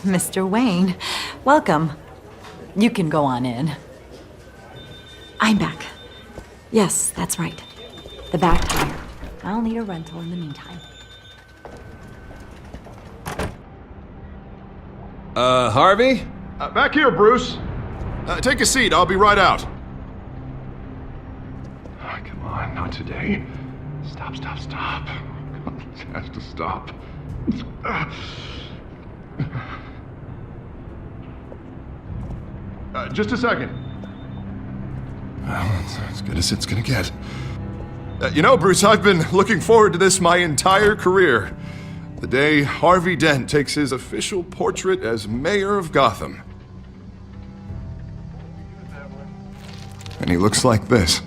Mr. Wayne. Welcome. You can go on in. I'm back. Yes, that's right. The back tire. I'll need a rental in the meantime. Harvey? Back here, Bruce. Take a seat. I'll be right out. Oh, come on, not today. Stop. This has to stop. Just a second. Well, that's as good as it's gonna get. Bruce, I've been looking forward to this my entire career. The day Harvey Dent takes his official portrait as mayor of Gotham. And he looks like this.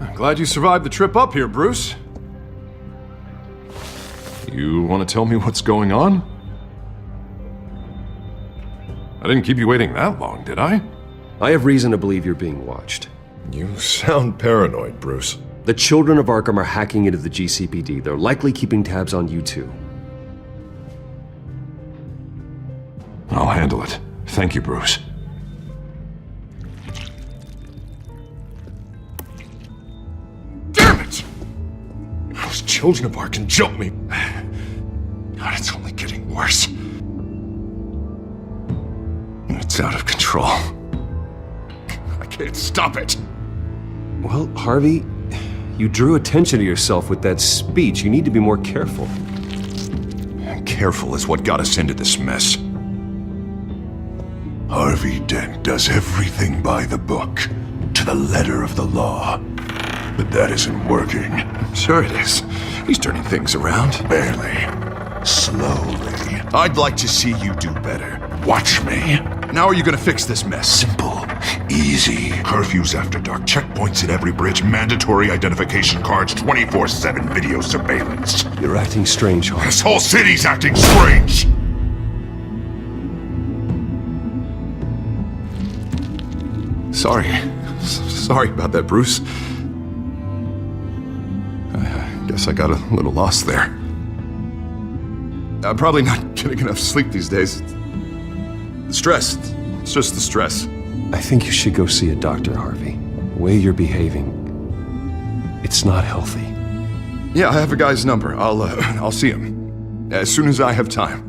I'm glad you survived the trip up here, Bruce. You want to tell me what's going on? I didn't keep you waiting that long, did I? I have reason to believe you're being watched. You sound paranoid, Bruce. The children of Arkham are hacking into the GCPD. They're likely keeping tabs on you too. I'll handle it. Thank you, Bruce. Damn it! Those children of Arkham jumped me. God, it's only getting worse. It's out of control. I can't stop it. Well, Harvey, you drew attention to yourself with that speech. You need to be more careful. Careful is what got us into this mess. Harvey Dent does everything by the book, to the letter of the law. But that isn't working. Sure it is. He's turning things around. Barely. Slowly. I'd like to see you do better. Watch me. Now are you gonna fix this mess? Simple. Easy. Curfews after dark, checkpoints at every bridge, mandatory identification cards, 24/7 video surveillance. You're acting strange, Harvey. This whole city's acting strange! Sorry about that, Bruce. I guess I got a little lost there. I'm probably not getting enough sleep these days. The stress. It's just the stress. I think you should go see a doctor, Harvey. The way you're behaving, it's not healthy. Yeah, I have a guy's number. I'll see him as soon as I have time.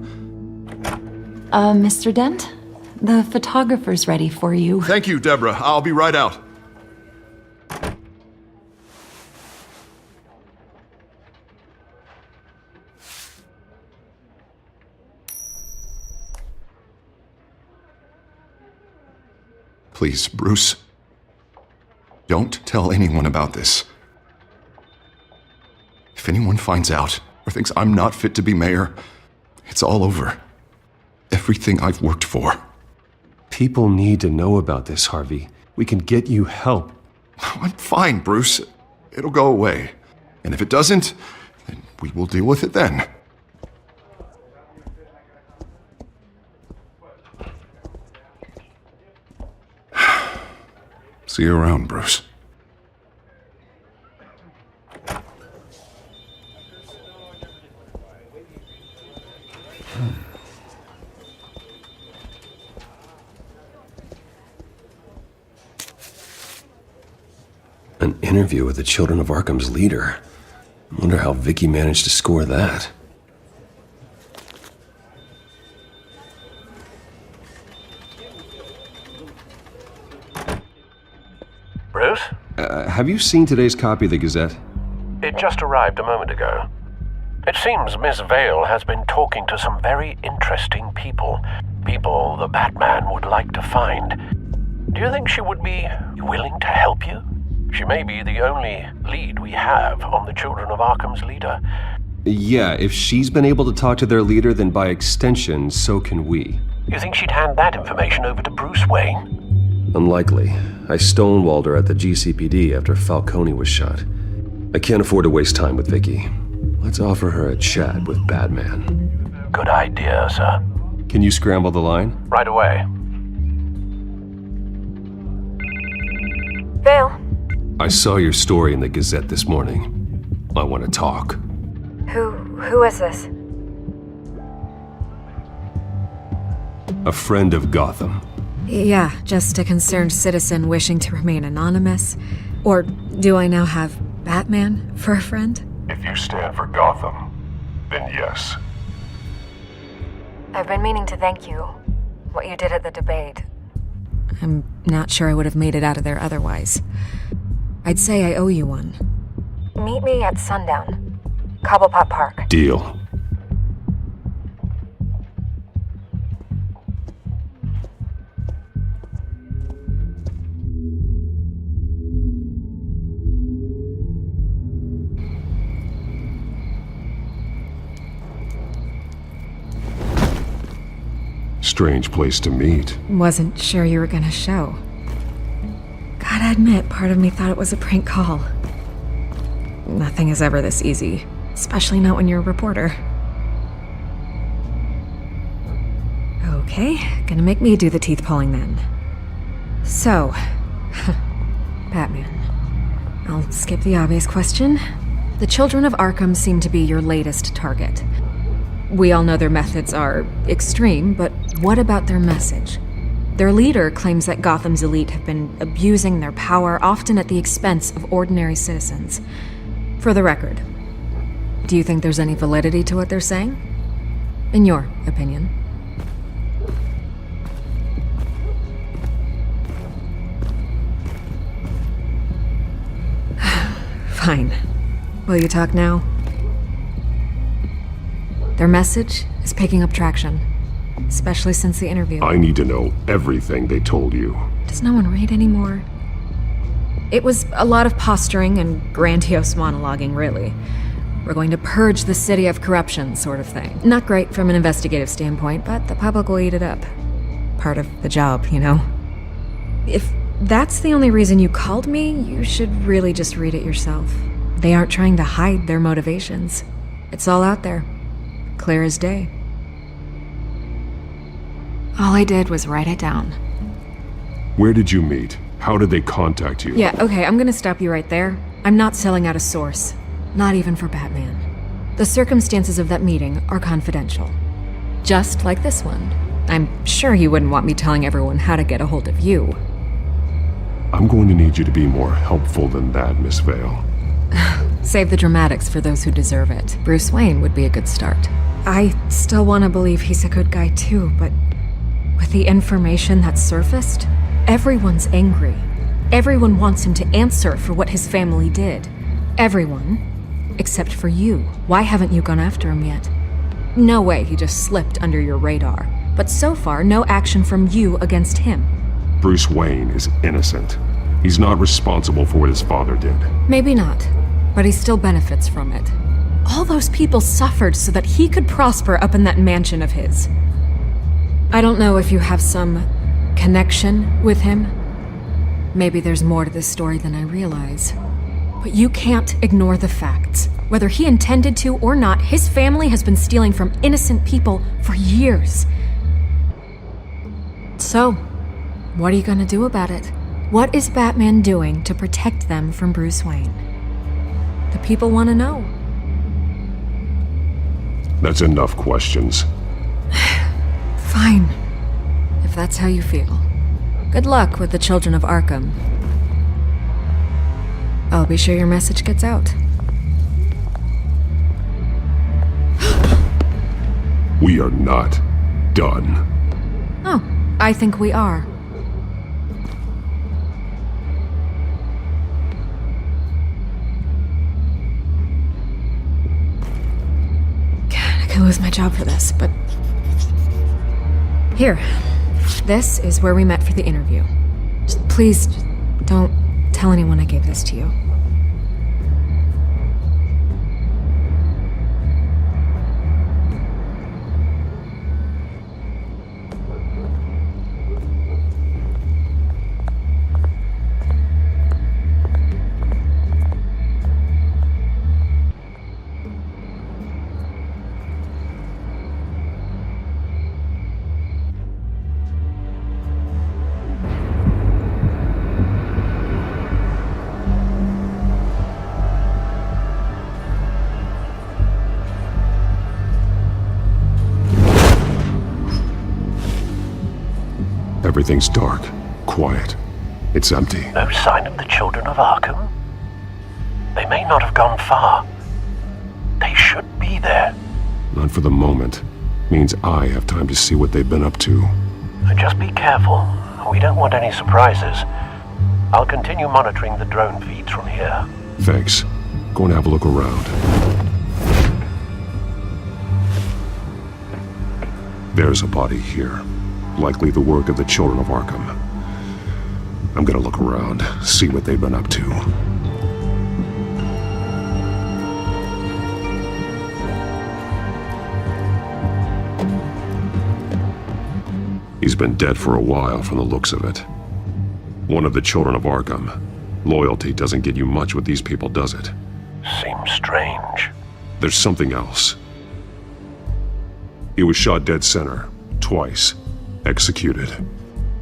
Mr. Dent? The photographer's ready for you. Thank you, Deborah. I'll be right out. Please, Bruce. Don't tell anyone about this. If anyone finds out or thinks I'm not fit to be mayor, it's all over. Everything I've worked for. People need to know about this, Harvey. We can get you help. I'm fine, Bruce. It'll go away. And if it doesn't, then we will deal with it then. See you around, Bruce. An interview with the Children of Arkham's leader. I wonder how Vicky managed to score that. Bruce? Have you seen today's copy of the Gazette? It just arrived a moment ago. It seems Miss Vale has been talking to some very interesting people. People the Batman would like to find. Do you think she would be willing to help you? She may be the only lead we have on the Children of Arkham's leader. Yeah, if she's been able to talk to their leader, then by extension, so can we. You think she'd hand that information over to Bruce Wayne? Unlikely. I stonewalled her at the GCPD after Falcone was shot. I can't afford to waste time with Vicky. Let's offer her a chat with Batman. Good idea, sir. Can you scramble the line? Right away. Vale, I saw your story in the Gazette this morning. I want to talk. Who is this? A friend of Gotham. Yeah, just a concerned citizen wishing to remain anonymous. Or do I now have Batman for a friend? If you stand for Gotham, then yes. I've been meaning to thank you. What you did at the debate. I'm not sure I would have made it out of there otherwise. I'd say I owe you one. Meet me at sundown. Cobblepot Park. Deal. Strange place to meet. Wasn't sure you were gonna show. Gotta admit, part of me thought it was a prank call. Nothing is ever this easy, especially not when you're a reporter. Okay, gonna make me do the teeth pulling then. So, Batman. I'll skip the obvious question. The children of Arkham seem to be your latest target. We all know their methods are extreme, but what about their message? Their leader claims that Gotham's elite have been abusing their power, often at the expense of ordinary citizens. For the record, do you think there's any validity to what they're saying? In your opinion? Fine. Will you talk now? Their message is picking up traction, especially since the interview. I need to know everything they told you. Does no one read anymore? It was a lot of posturing and grandiose monologuing, really. We're going to purge the city of corruption, sort of thing. Not great from an investigative standpoint, but the public will eat it up. Part of the job, you know? If that's the only reason you called me, you should really just read it yourself. They aren't trying to hide their motivations. It's all out there. Clear as day. All I did was write it down. Where did you meet? How did they contact you? Yeah, okay, I'm gonna stop you right there. I'm not selling out a source. Not even for Batman. The circumstances of that meeting are confidential. Just like this one. I'm sure you wouldn't want me telling everyone how to get a hold of you. I'm going to need you to be more helpful than that, Miss Vale. Save the dramatics for those who deserve it. Bruce Wayne would be a good start. I still want to believe he's a good guy too, but with the information that surfaced, everyone's angry. Everyone wants him to answer for what his family did. Everyone, except for you. Why haven't you gone after him yet? No way he just slipped under your radar. But so far, no action from you against him. Bruce Wayne is innocent. He's not responsible for what his father did. Maybe not, but he still benefits from it. All those people suffered so that he could prosper up in that mansion of his. I don't know if you have some connection with him. Maybe there's more to this story than I realize. But you can't ignore the facts. Whether he intended to or not, his family has been stealing from innocent people for years. So, what are you gonna do about it? What is Batman doing to protect them from Bruce Wayne? The people want to know. That's enough questions. Fine, if that's how you feel. Good luck with the children of Arkham. I'll be sure your message gets out. We are not done. Oh, I think we are. I could lose my job for this, but... Here. This is where we met for the interview. Please, don't tell anyone I gave this to you. Everything's dark, quiet. It's empty. No sign of the children of Arkham? They may not have gone far. They should be there. Not for the moment. Means I have time to see what they've been up to. Just be careful. We don't want any surprises. I'll continue monitoring the drone feeds from here. Thanks. Go and have a look around. There's a body here. Likely the work of the children of Arkham. I'm gonna look around, see what they've been up to. He's been dead for a while from the looks of it. One of the children of Arkham. Loyalty doesn't get you much with these people, does it? Seems strange. There's something else. He was shot dead center, twice, executed.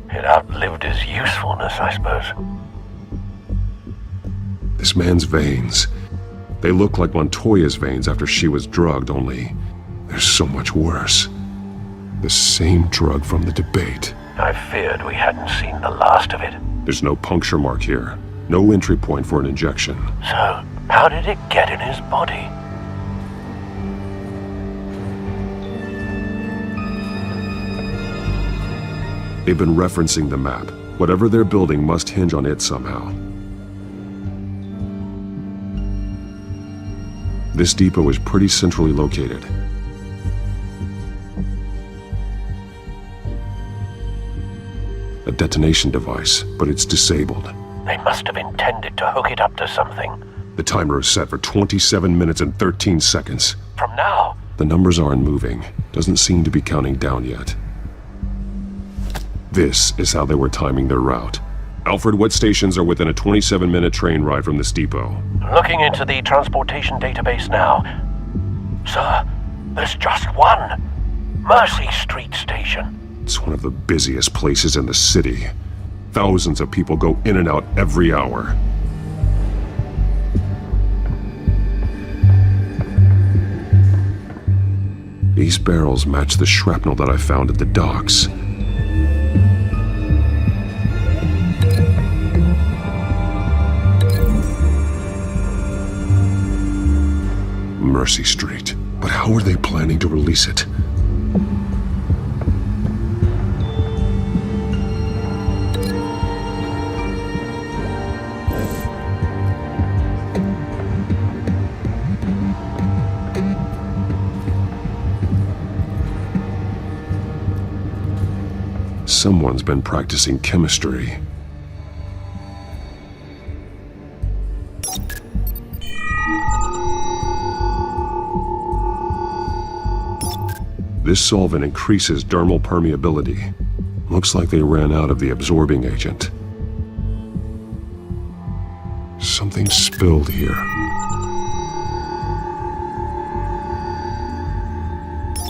It outlived his usefulness, I suppose. This man's veins. They look like Montoya's veins after she was drugged, only they're so much worse. The same drug from the debate. I feared we hadn't seen the last of it. There's no puncture mark here. No entry point for an injection. So, how did it get in his body? They've been referencing the map. Whatever they're building must hinge on it somehow. This depot is pretty centrally located. A detonation device, but it's disabled. They must have intended to hook it up to something. The timer is set for 27 minutes and 13 seconds. From now? The numbers aren't moving. Doesn't seem to be counting down yet. This is how they were timing their route. Alfred, what stations are within a 27-minute train ride from this depot? Looking into the transportation database now. Sir, there's just one. Mercy Street Station. It's one of the busiest places in the city. Thousands of people go in and out every hour. These barrels match the shrapnel that I found at the docks. Mercy Street. But how are they planning to release it? Someone's been practicing chemistry. This solvent increases dermal permeability. Looks like they ran out of the absorbing agent. Something spilled here.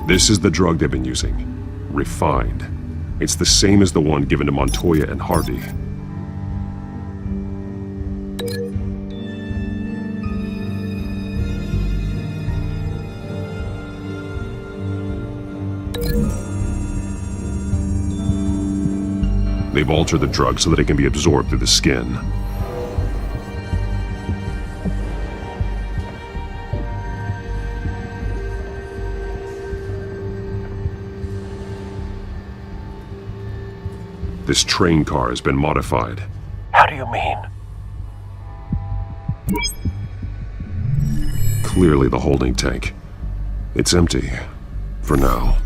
This is the drug they've been using. Refined. It's the same as the one given to Montoya and Harvey. They've altered the drug so that it can be absorbed through the skin. This train car has been modified. How do you mean? Clearly the holding tank. It's empty. For now.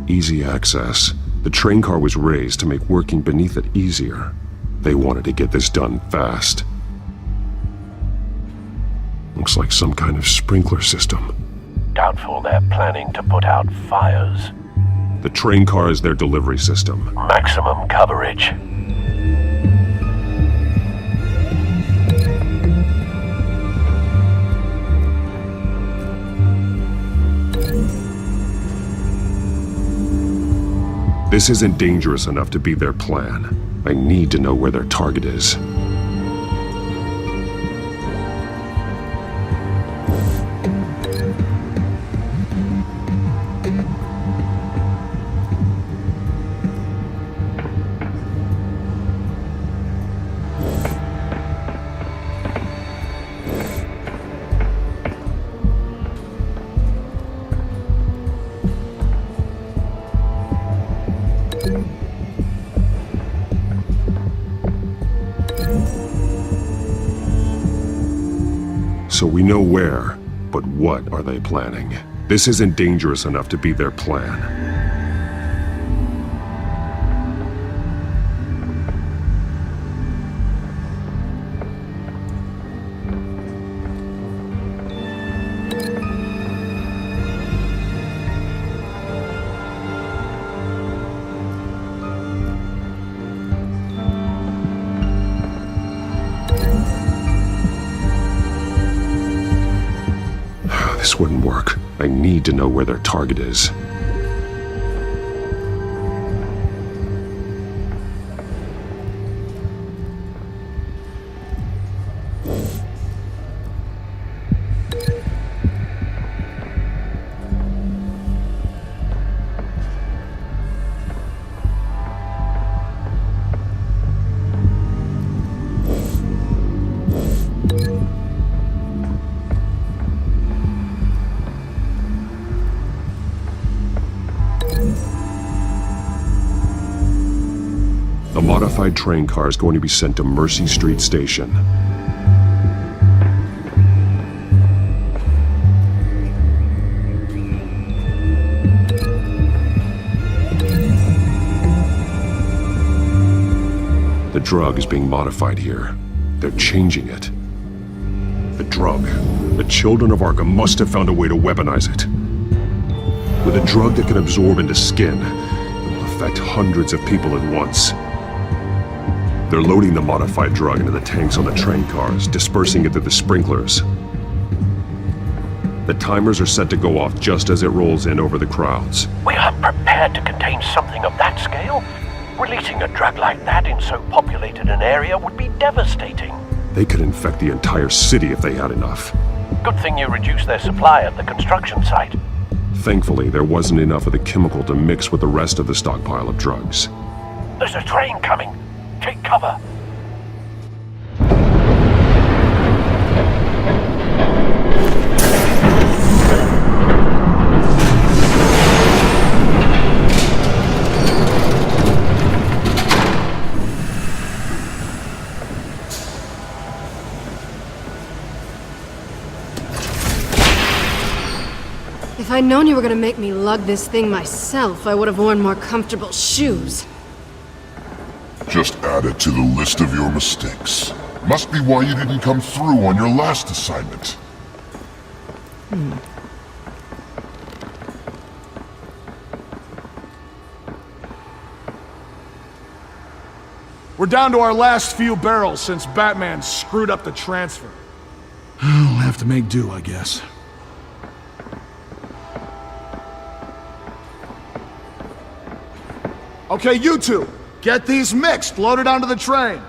Easy access. The train car was raised to make working beneath it easier. They wanted to get this done fast. Looks like some kind of sprinkler system. Doubtful they're planning to put out fires. The train car is their delivery system. Maximum coverage. This isn't dangerous enough to be their plan. I need to know where their target is. So we know where, but what are they planning? This isn't dangerous enough to be their plan. This wouldn't work. I need to know where their target is. A modified train car is going to be sent to Mercy Street Station. The drug is being modified here. They're changing it. The drug. The children of Arkham must have found a way to weaponize it. With a drug that can absorb into skin, it will affect hundreds of people at once. They're loading the modified drug into the tanks on the train cars, dispersing it through the sprinklers. The timers are set to go off just as it rolls in over the crowds. We aren't prepared to contain something of that scale. Releasing a drug like that in so populated an area would be devastating. They could infect the entire city if they had enough. Good thing you reduced their supply at the construction site. Thankfully, there wasn't enough of the chemical to mix with the rest of the stockpile of drugs. There's a train coming. Take cover. If I'd known you were gonna make me lug this thing myself, I would have worn more comfortable shoes. Just add it to the list of your mistakes. Must be why you didn't come through on your last assignment. We're down to our last few barrels since Batman screwed up the transfer. We'll have to make do, I guess. Okay, you two, get these mixed, loaded onto the train.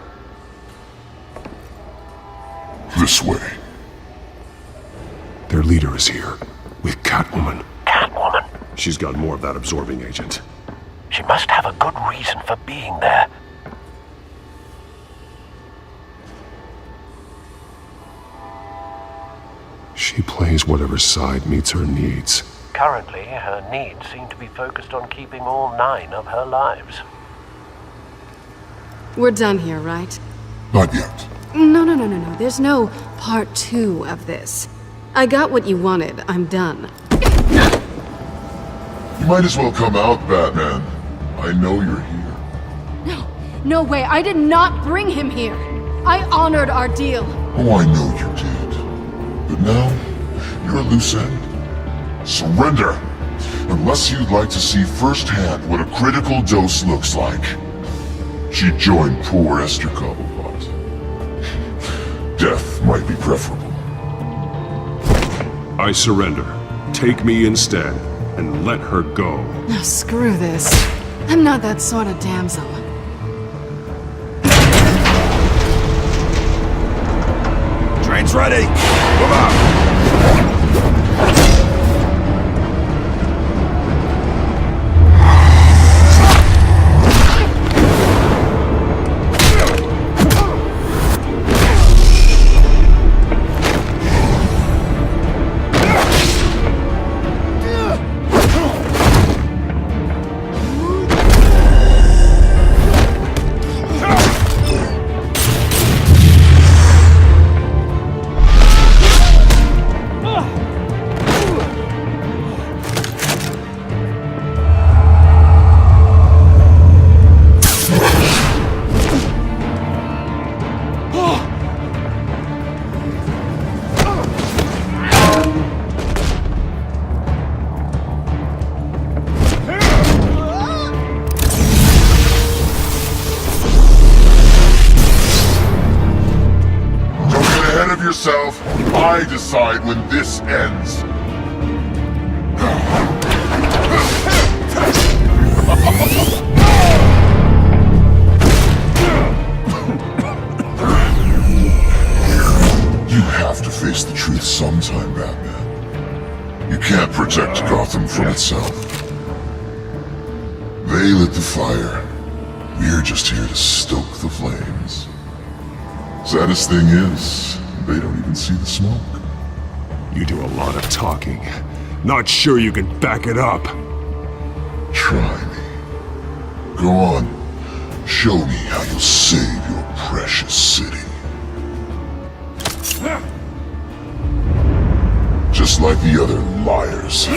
This way. Their leader is here, with Catwoman. Catwoman? She's got more of that absorbing agent. She must have a good reason for being there. She plays whatever side meets her needs. Currently, her needs seem to be focused on keeping all 9 of her lives. We're done here, right? Not yet. No. There's no part 2 of this. I got what you wanted. I'm done. You might as well come out, Batman. I know you're here. No way. I did not bring him here. I honored our deal. Oh, I know you did. But now, you're a loose end. Surrender! Unless you'd like to see firsthand what a critical dose looks like. She joined poor Esther Cobblepot. Death might be preferable. I surrender. Take me instead, and let her go. Oh, screw this. I'm not that sort of damsel. Train's ready. Move out. yourself. I decide when this ends. You have to face the truth sometime, Batman. You can't protect Gotham from itself. They lit the fire. We're just here to stoke the flames. Saddest thing is, they don't even see the smoke. You do a lot of talking. Not sure you can back it up. Try me. Go on. Show me how you'll save your precious city. Just like the other liars.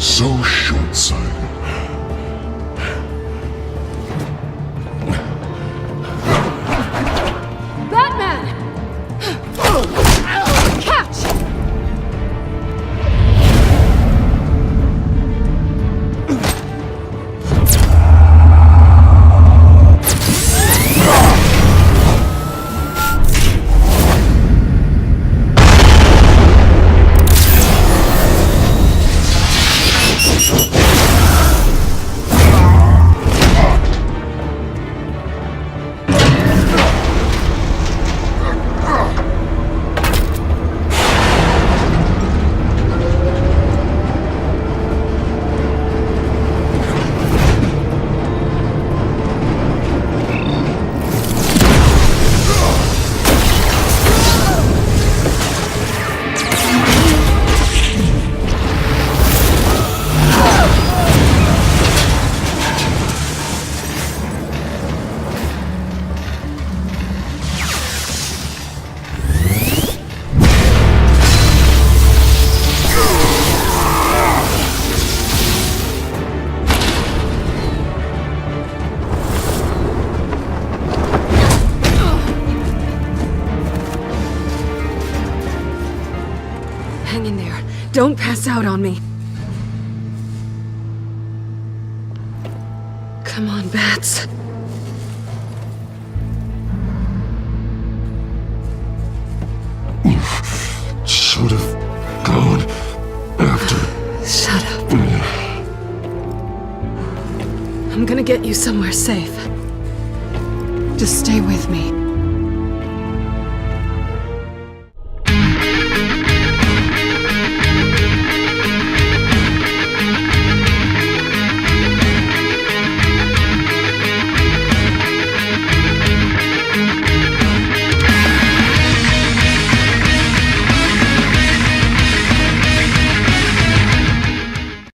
So short-sighted. Batman! Catch! Hang in there. Don't pass out on me. Come on, Bats. Should have gone after. Shut up. I'm gonna get you somewhere safe. Just stay with me.